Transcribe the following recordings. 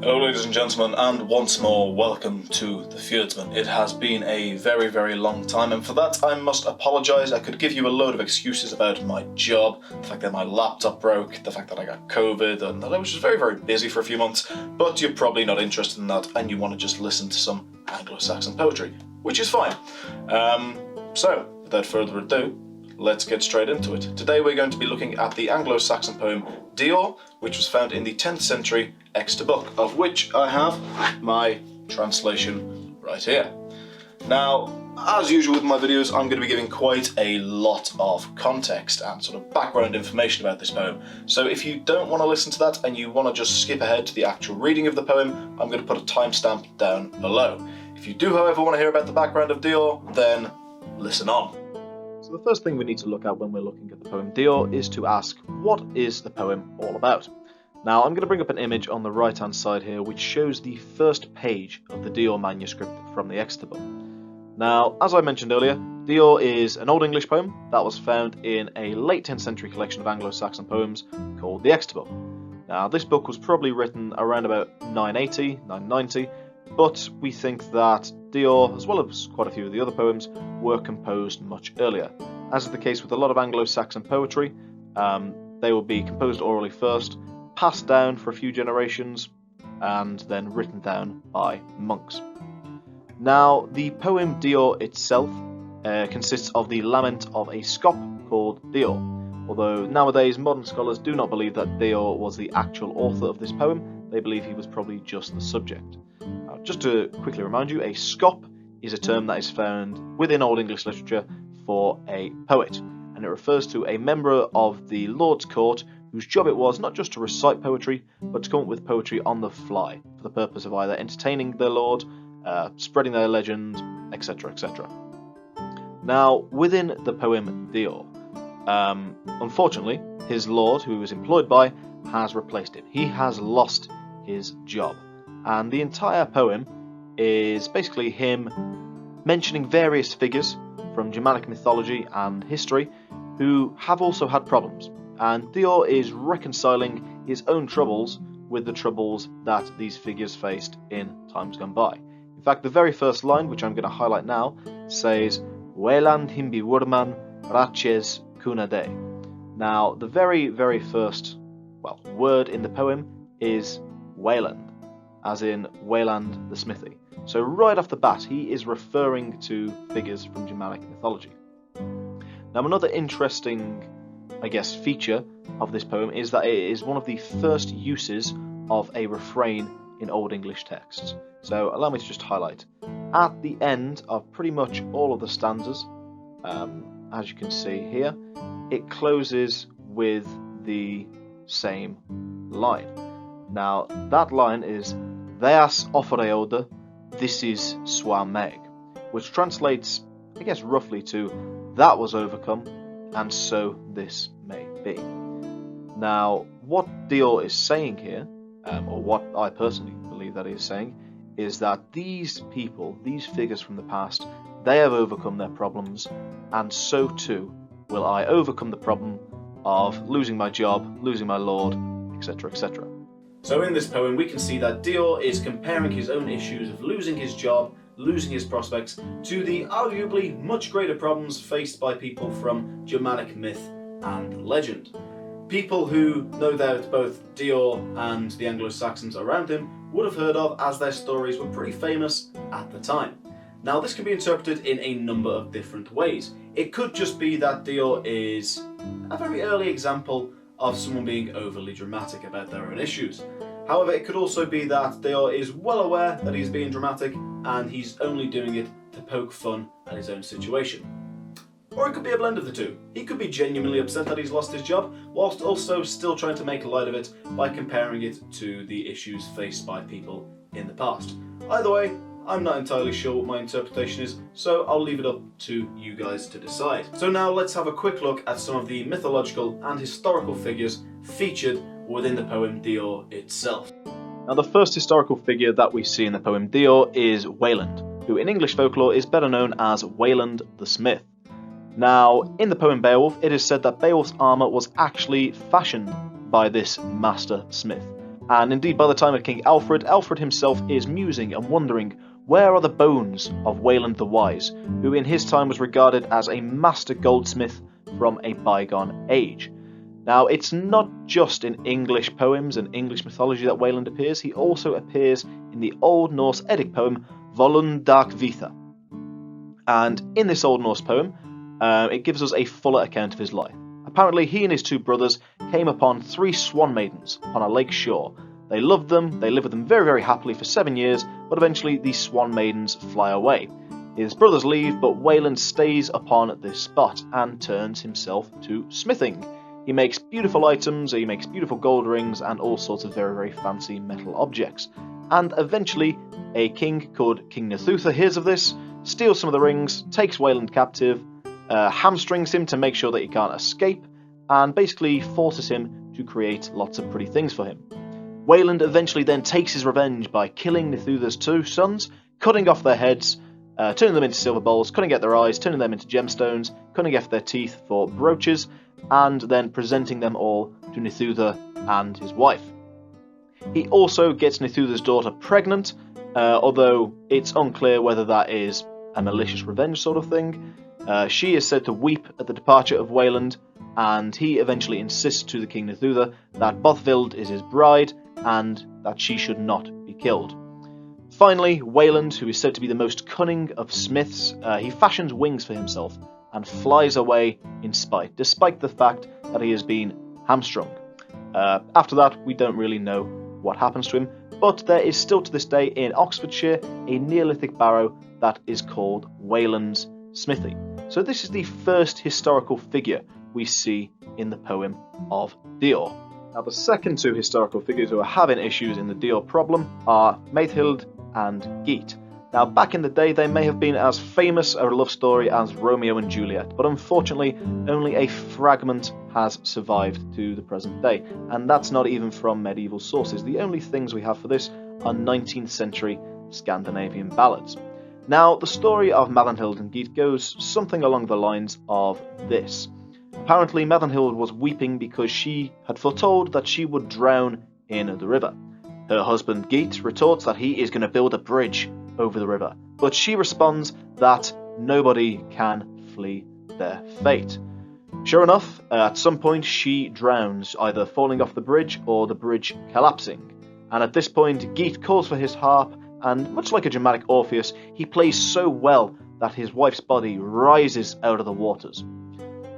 Hello ladies and gentlemen, and once more welcome to The Fyrdsman. It has been a very, very long time, and for that I must apologise. I could give you a load of excuses about my job, the fact that my laptop broke, the fact that I got COVID, and that I was just very, very busy for a few months, but you're probably not interested in that and you want to just listen to some Anglo-Saxon poetry, which is fine. So, without further ado, let's get straight into it. Today we're going to be looking at the Anglo-Saxon poem Deor, which was found in the 10th century Exeter Book, of which I have my translation right here. Now, as usual with my videos, I'm going to be giving quite a lot of context and sort of background information about this poem. So if you don't want to listen to that and you want to just skip ahead to the actual reading of the poem, I'm going to put a timestamp down below. If you do, however, want to hear about the background of Deor, then listen on. So the first thing we need to look at when we're looking at the poem Deor is to ask, what is the poem all about? Now I'm going to bring up an image on the right hand side here which shows the first page of the Deor manuscript from the Exeter Book. Now, as I mentioned earlier, Deor is an Old English poem that was found in a late 10th century collection of Anglo-Saxon poems called the Exeter Book. Now this book was probably written around about 980, 990, but we think that Deor, as well as quite a few of the other poems, were composed much earlier. As is the case with a lot of Anglo-Saxon poetry, they will be composed orally first, passed down for a few generations, and then written down by monks. Now, the poem Deor itself consists of the lament of a scop called Deor, although nowadays modern scholars do not believe that Deor was the actual author of this poem. They believe he was probably just the subject. Now, just to quickly remind you, a scop is a term that is found within Old English literature for a poet, and it refers to a member of the Lord's court whose job it was not just to recite poetry, but to come up with poetry on the fly for the purpose of either entertaining their lord, spreading their legend, etc., etc. Now, within the poem Deor, unfortunately, his lord, who he was employed by, has replaced him. He has lost his job, and the entire poem is basically him mentioning various figures from Germanic mythology and history who have also had problems, and Deor is reconciling his own troubles with the troubles that these figures faced in times gone by. In fact, the very first line, which I'm going to highlight now, says Weland himbi wurman raches kunade. Now, the very, very first word in the poem is Wayland, as in Wayland the Smithy. So right off the bat, he is referring to figures from Germanic mythology. Now, another interesting, feature of this poem is that it is one of the first uses of a refrain in Old English texts. So allow me to just highlight. At the end of pretty much all of the stanzas, as you can see here, it closes with the same line. Now, that line is Theas offereoda, this is swa meg, which translates, roughly to that was overcome, and so this may be. Now, what Deor is saying here, or what I personally believe that he is saying, is that these people, these figures from the past, they have overcome their problems, and so too will I overcome the problem of losing my job, losing my lord, etc., etc. So in this poem we can see that Deor is comparing his own issues of losing his job, losing his prospects, to the arguably much greater problems faced by people from Germanic myth and legend. People who, no doubt, both Deor and the Anglo-Saxons around him would have heard of, as their stories were pretty famous at the time. Now, this can be interpreted in a number of different ways. It could just be that Deor is a very early example of someone being overly dramatic about their own issues. However, it could also be that Deor is well aware that he's being dramatic and he's only doing it to poke fun at his own situation. Or it could be a blend of the two. He could be genuinely upset that he's lost his job, whilst also still trying to make light of it by comparing it to the issues faced by people in the past. Either way, I'm not entirely sure what my interpretation is, so I'll leave it up to you guys to decide. So now let's have a quick look at some of the mythological and historical figures featured within the poem Deor itself. Now, the first historical figure that we see in the poem Deor is Wayland, who in English folklore is better known as Wayland the Smith. Now, in the poem Beowulf, it is said that Beowulf's armour was actually fashioned by this master smith, And indeed, by the time of King Alfred, Alfred himself is musing and wondering, where are the bones of Wayland the Wise, who in his time was regarded as a master goldsmith from a bygone age? Now, it's not just in English poems and English mythology that Wayland appears, he also appears in the Old Norse Eddic poem Volundakvitha. And in this Old Norse poem, it gives us a fuller account of his life. Apparently, he and his two brothers came upon 3 swan maidens on a lake shore. They loved them, they lived with them very, very happily for 7 years, but eventually these swan maidens fly away. His brothers leave, but Wayland stays upon this spot and turns himself to smithing. He makes beautiful items, he makes beautiful gold rings, and all sorts of very, very fancy metal objects. And eventually, a king called King Nethutha hears of this, steals some of the rings, takes Wayland captive, hamstrings him to make sure that he can't escape, and basically forces him to create lots of pretty things for him. Wayland eventually then takes his revenge by killing Nethutha's 2 sons, cutting off their heads, turning them into silver bowls, cutting out their eyes, turning them into gemstones, cutting off their teeth for brooches, and then presenting them all to Nethutha and his wife. He also gets Nethutha's daughter pregnant, although it's unclear whether that is a malicious revenge sort of thing. She is said to weep at the departure of Wayland, and he eventually insists to the King Nethutha that Bothvild is his bride and that she should not be killed. Finally, Wayland, who is said to be the most cunning of smiths, he fashions wings for himself and flies away in spite, despite the fact that he has been hamstrung. After that, we don't really know what happens to him, but there is still to this day in Oxfordshire a Neolithic barrow that is called Wayland's Smithy. So this is the first historical figure we see in the poem of Deor. Now the second 2 historical figures who are having issues in the Deor problem are Maethild and Geat. Now back in the day they may have been as famous a love story as Romeo and Juliet, but unfortunately only a fragment has survived to the present day, and that's not even from medieval sources. The only things we have for this are 19th century Scandinavian ballads. Now, the story of Maethild and Geat goes something along the lines of this. Apparently, Maethild was weeping because she had foretold that she would drown in the river. Her husband Geat retorts that he is going to build a bridge over the river, but she responds that nobody can flee their fate. Sure enough, at some point she drowns, either falling off the bridge or the bridge collapsing. And at this point, Geat calls for his harp, and much like a dramatic Orpheus, he plays so well that his wife's body rises out of the waters.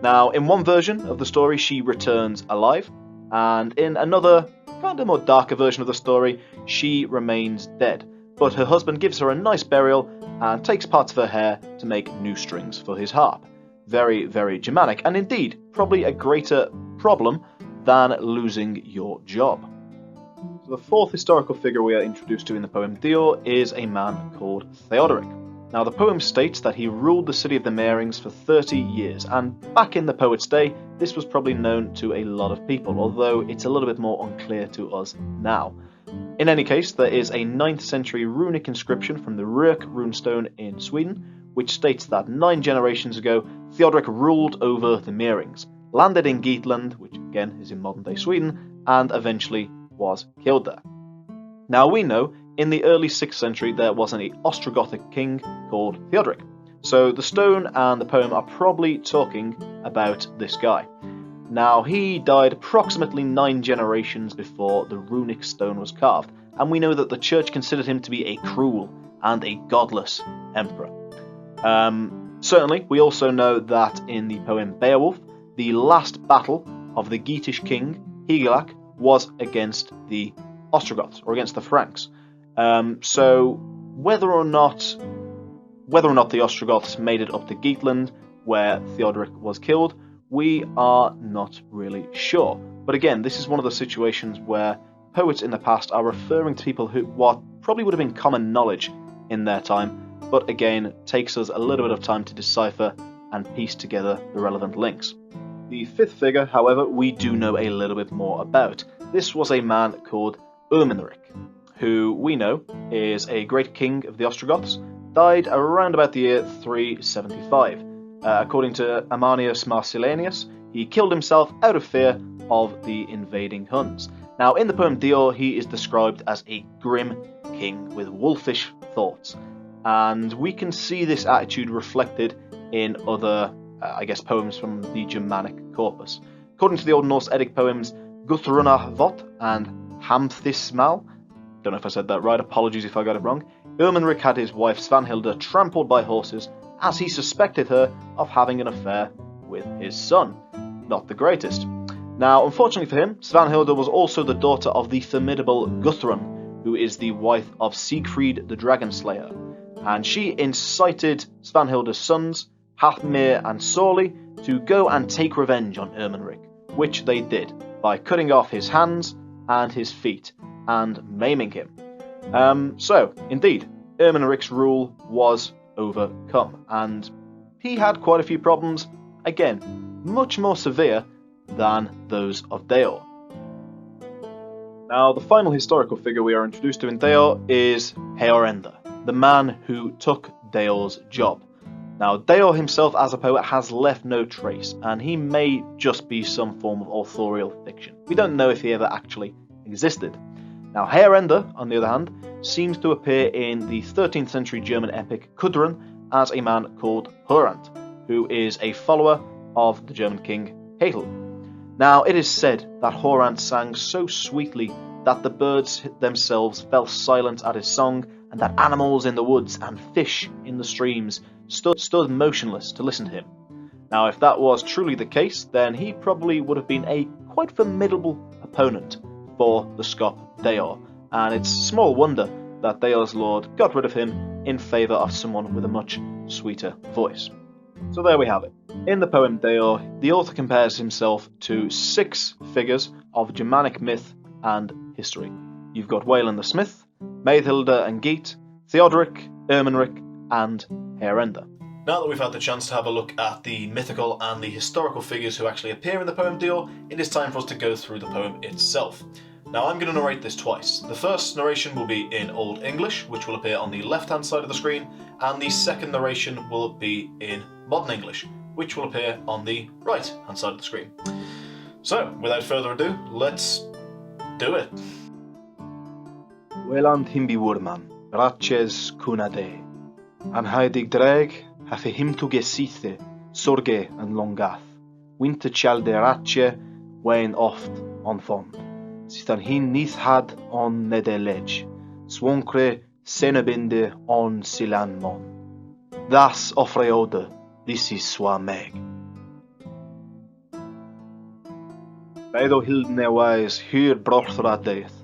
Now, in one version of the story, she returns alive, and in another, kind of more darker version of the story, she remains dead. But her husband gives her a nice burial and takes parts of her hair to make new strings for his harp. Very, very Germanic, and indeed, probably a greater problem than losing your job. So the 4th historical figure we are introduced to in the poem Deor is a man called Theodoric. Now the poem states that he ruled the city of the Mearings for 30 years, and back in the poet's day, this was probably known to a lot of people, although it's a little bit more unclear to us now. In any case, there is a 9th century runic inscription from the Rök runestone in Sweden, which states that 9 generations ago, Theodoric ruled over the Mearings, landed in Geatland, which again is in modern-day Sweden, and eventually was killed there. Now we know, in the early 6th century, there was an Ostrogothic king called Theodoric. So the stone and the poem are probably talking about this guy. Now, he died approximately 9 generations before the runic stone was carved, and we know that the church considered him to be a cruel and a godless emperor. Certainly, we also know that in the poem Beowulf, the last battle of the Geatish king, Hygelac, was against the Ostrogoths, or against the Franks. So, whether or not the Ostrogoths made it up to Geatland, where Theodoric was killed, we are not really sure. But again, this is one of the situations where poets in the past are referring to people who what probably would have been common knowledge in their time, but again takes us a little bit of time to decipher and piece together the relevant links. The 5th figure, however, we do know a little bit more about. This was a man called Ermenric, who we know is a great king of the Ostrogoths, died around about the year 375. According to Ammianus Marcellinus, he killed himself out of fear of the invading Huns. Now, in the poem Deor, he is described as a grim king with wolfish thoughts, and we can see this attitude reflected in other, poems from the Germanic corpus. According to the Old Norse Eddic poems Guthruna Vot and Hamthismal, don't know if I said that right, apologies if I got it wrong, Ermenric had his wife Svanhilda trampled by horses as he suspected her of having an affair with his son. Not the greatest. Now, unfortunately for him, Svanhilda was also the daughter of the formidable Guthrun, who is the wife of Siegfried the Dragon Slayer, and she incited Svanhilda's sons, Hathmir and Sorli, to go and take revenge on Ermenric, which they did by cutting off his hands and his feet and maiming him. So, indeed, Ermenric's rule was overcome, and he had quite a few problems, again, much more severe than those of Deor. Now, the final historical figure we are introduced to in Deor is Heorenda, the man who took Deor's job. Now, Deor himself as a poet has left no trace, and he may just be some form of authorial fiction. We don't know if he ever actually existed. Now, Heorenda, on the other hand, seems to appear in the 13th century German epic Kudrun as a man called Horant, who is a follower of the German king Haethel. Now, it is said that Horant sang so sweetly that the birds themselves fell silent at his song, and that animals in the woods and fish in the streams stood motionless to listen to him. Now, if that was truly the case, then he probably would have been a quite formidable opponent for the Scop Deor, and it's small wonder that Deor's lord got rid of him in favour of someone with a much sweeter voice. So there we have it. In the poem Deor, the author compares himself to 6 figures of Germanic myth and history. You've got Wayland the Smith, Maethilda and Geet, Theodoric, Ermenric, and Heorenda. Now that we've had the chance to have a look at the mythical and the historical figures who actually appear in the poem Deor, it is time for us to go through the poem itself. Now, I'm going to narrate this twice. The first narration will be in Old English, which will appear on the left-hand side of the screen, and the second narration will be in Modern English, which will appear on the right-hand side of the screen. So, without further ado, let's do it. Weland himbi wurman, ratches kunade, an heidig dreg, hafe him to gesithe, sorge and longath, winter chalde ratche, wain oft on fond, sitan hin nith had on nedelege, swonkre senebinde on silan mon. Thus offreode, this is swa meg. Beiddo hildne wise hyr brothra deith,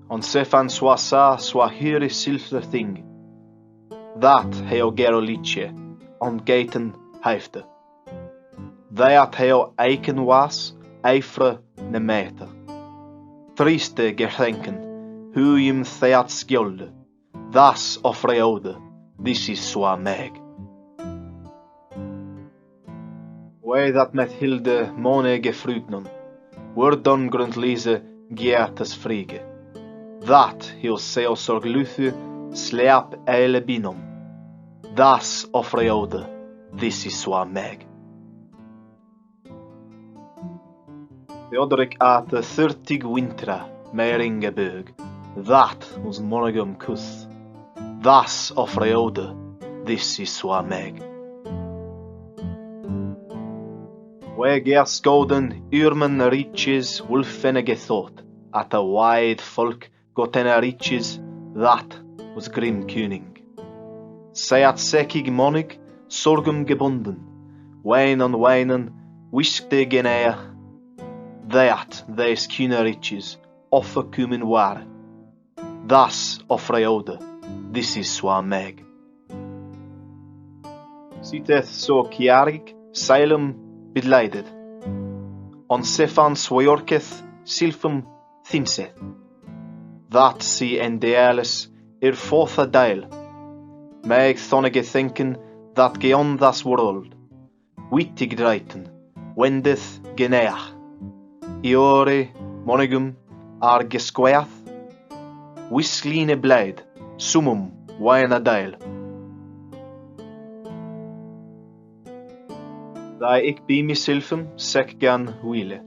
on sefan swa sa swa hyr silfre thing. That heo gero liche, on gaten heifte. That heo eiken was, eifre ne meter. Triste gehenken, huyim theat skjolde. Thus offreode, this is swa meg. Way that met hilde mone gefrugnon, wordon grundlise gietas frige. That heo seo sorgluthu, sleap eile binom. Thus offreode, this is swa meg. Theodoric at 30 wintra, meringebög. That was monogam kuth. Thus offreode, this is swa meg. Weger skoden urmen riches wolfene gethought, at a wide folk gotena riches, that was grim kuning. Seat sekig monig, sorgum gebunden, wein on weinen, wiskte genea, that theis kuna riches, offer cumin ware. Thus offreode, this is swa meg. Siteth so kiarig, silum bidleidet. On sefan swayorketh, silfum thinseth. That si endeales, fotha dail. Meg thonige thinken, that geon das world. Wittig dreiten, wendeth geneach. Iore, monigum, ar gesqueath. Wiskline bleid, sumum, waina dail. Da ik bi mi silfum, sek gan huile.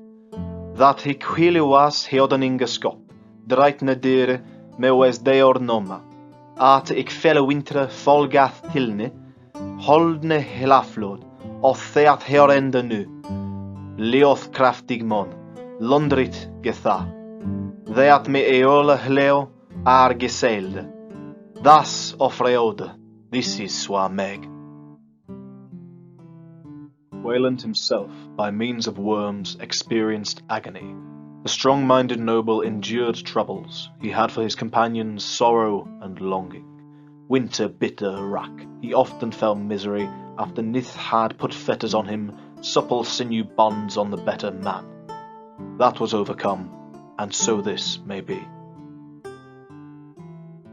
That hik huile was heodaninga skop. Dreitne dire me wes Deor noma. At ik felle wintre folgath tilne, holdne helaflod, of theat herende nu. Leoth kraftig mon, Londrit getha. Theat me eole hleo ar geselde. Das offreode, this is swa meg. Wayland himself, by means of worms, experienced agony. The strong-minded noble endured troubles. He had for his companions sorrow and longing. Winter bitter rack. He often felt misery after Nith had put fetters on him, supple sinew bonds on the better man. That was overcome, and so this may be.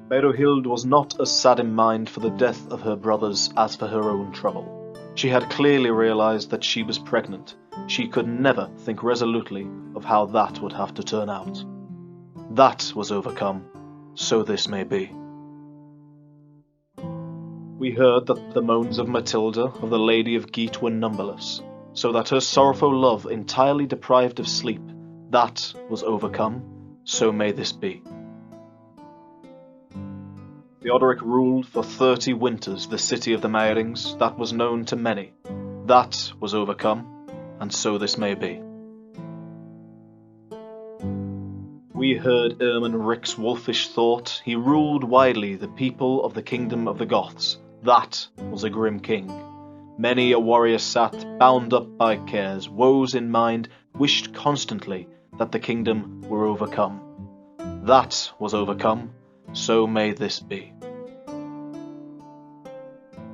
Berohild was not as sad in mind for the death of her brothers as for her own trouble. She had clearly realized that she was pregnant. She could never think resolutely of how that would have to turn out. That was overcome, so this may be. We heard that the moans of Matilda, of the Lady of Geat, were numberless, so that her sorrowful love entirely deprived of sleep. That was overcome, so may this be. Theodoric ruled for 30 winters the city of the Meirings. That was known to many. That was overcome, and so this may be. We heard Erman Rick's wolfish thought. He ruled widely the people of the kingdom of the Goths. That was a grim king. Many a warrior sat, bound up by cares, woes in mind, wished constantly that the kingdom were overcome. That was overcome, so may this be.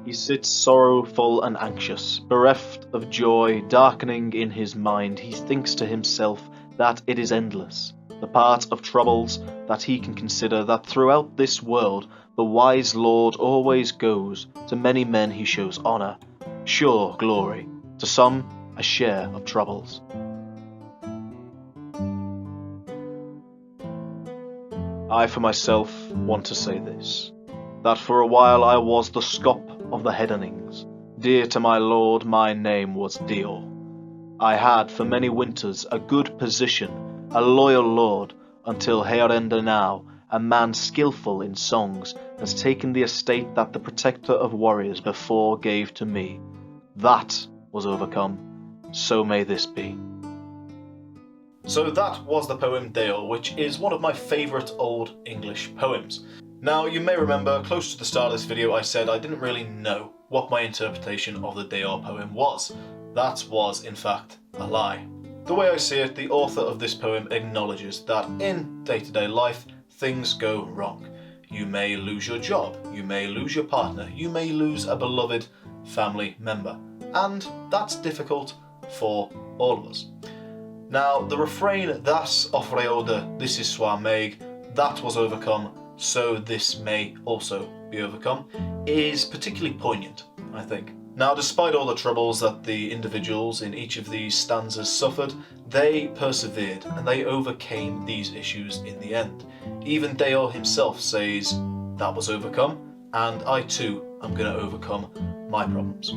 He sits sorrowful and anxious, bereft of joy, darkening in his mind. He thinks to himself that it is endless, the part of troubles that he can consider, that throughout this world the wise Lord always goes. To many men he shows honour, sure glory, to some a share of troubles. I for myself want to say this, that for a while I was the scop of the Headernings. Dear to my lord, my name was Deor. I had for many winters a good position, a loyal lord, until Herenda now, a man skilful in songs, has taken the estate that the protector of warriors before gave to me. That was overcome, so may this be. So that was the poem Deor, which is one of my favourite old English poems. Now, you may remember, close to the start of this video, I said I didn't really know what my interpretation of the Deor poem was. That was, in fact, a lie. The way I see it, the author of this poem acknowledges that in day-to-day life, things go wrong. You may lose your job, you may lose your partner, you may lose a beloved family member, and that's difficult for all of us. Now, the refrain, Das offreode, this is swa meg, that was overcome, so this may also be overcome, is particularly poignant, I think. Now, despite all the troubles that the individuals in each of these stanzas suffered, they persevered and they overcame these issues in the end. Even Deor himself says, that was overcome, and I too am going to overcome my problems.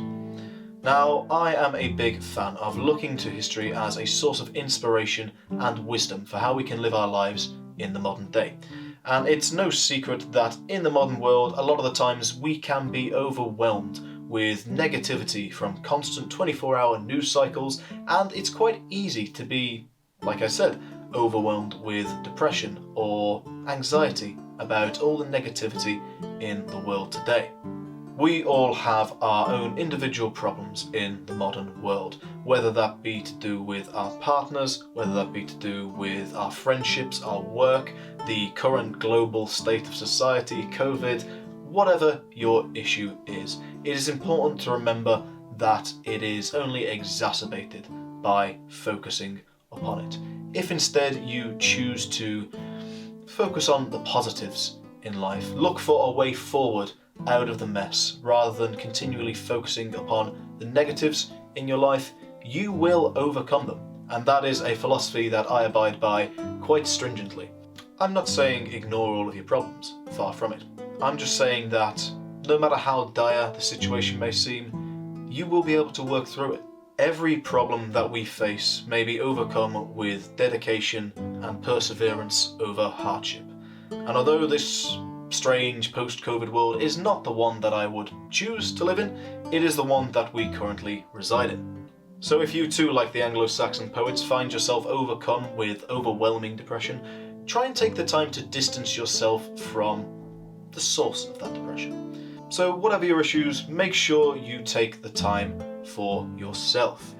Now, I am a big fan of looking to history as a source of inspiration and wisdom for how we can live our lives in the modern day. And it's no secret that in the modern world, a lot of the times we can be overwhelmed with negativity from constant 24-hour news cycles, and it's quite easy to be, like I said, overwhelmed with depression or anxiety about all the negativity in the world today. We all have our own individual problems in the modern world, whether that be to do with our partners, whether that be to do with our friendships, our work, the current global state of society, COVID, whatever your issue is. It is important to remember that it is only exacerbated by focusing upon it. If instead you choose to focus on the positives in life, look for a way forward out of the mess, rather than continually focusing upon the negatives in your life, you will overcome them. And that is a philosophy that I abide by quite stringently. I'm not saying ignore all of your problems, far from it. I'm just saying that no matter how dire the situation may seem, you will be able to work through it. Every problem that we face may be overcome with dedication and perseverance over hardship. And although this strange post-COVID world is not the one that I would choose to live in, it is the one that we currently reside in. So if you too, like the Anglo-Saxon poets, find yourself overcome with overwhelming depression, try and take the time to distance yourself from the source of that depression. So whatever your issues, make sure you take the time for yourself.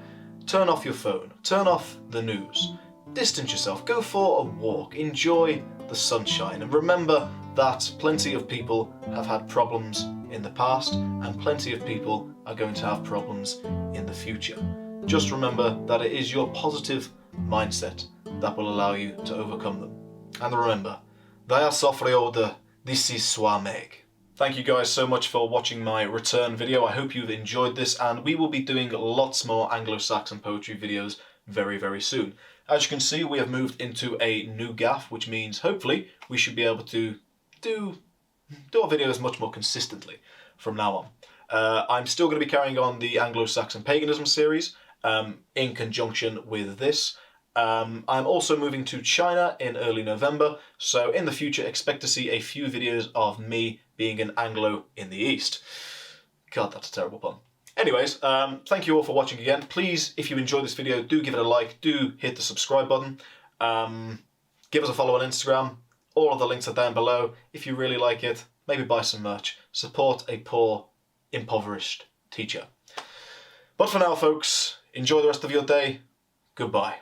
Turn off your phone, turn off the news, distance yourself, go for a walk, enjoy the sunshine, and remember that plenty of people have had problems in the past and plenty of people are going to have problems in the future. Just remember that it is your positive mindset that will allow you to overcome them. And remember, Daya Sofreode, this is Swameg. Thank you guys so much for watching my return video. I hope you've enjoyed this, and we will be doing lots more Anglo-Saxon poetry videos very, very soon. As you can see, we have moved into a new gaff, which means hopefully we should be able to do our videos much more consistently from now on. I'm still going to be carrying on the Anglo-Saxon paganism series in conjunction with this. I'm also moving to China in early November, so in the future expect to see a few videos of me being an Anglo in the East. God, that's a terrible pun. Anyways, thank you all for watching again. Please, if you enjoyed this video, do give it a like, do hit the subscribe button, give us a follow on Instagram, all of the links are down below. If you really like it, maybe buy some merch. Support a poor, impoverished teacher. But for now, folks, enjoy the rest of your day. Goodbye.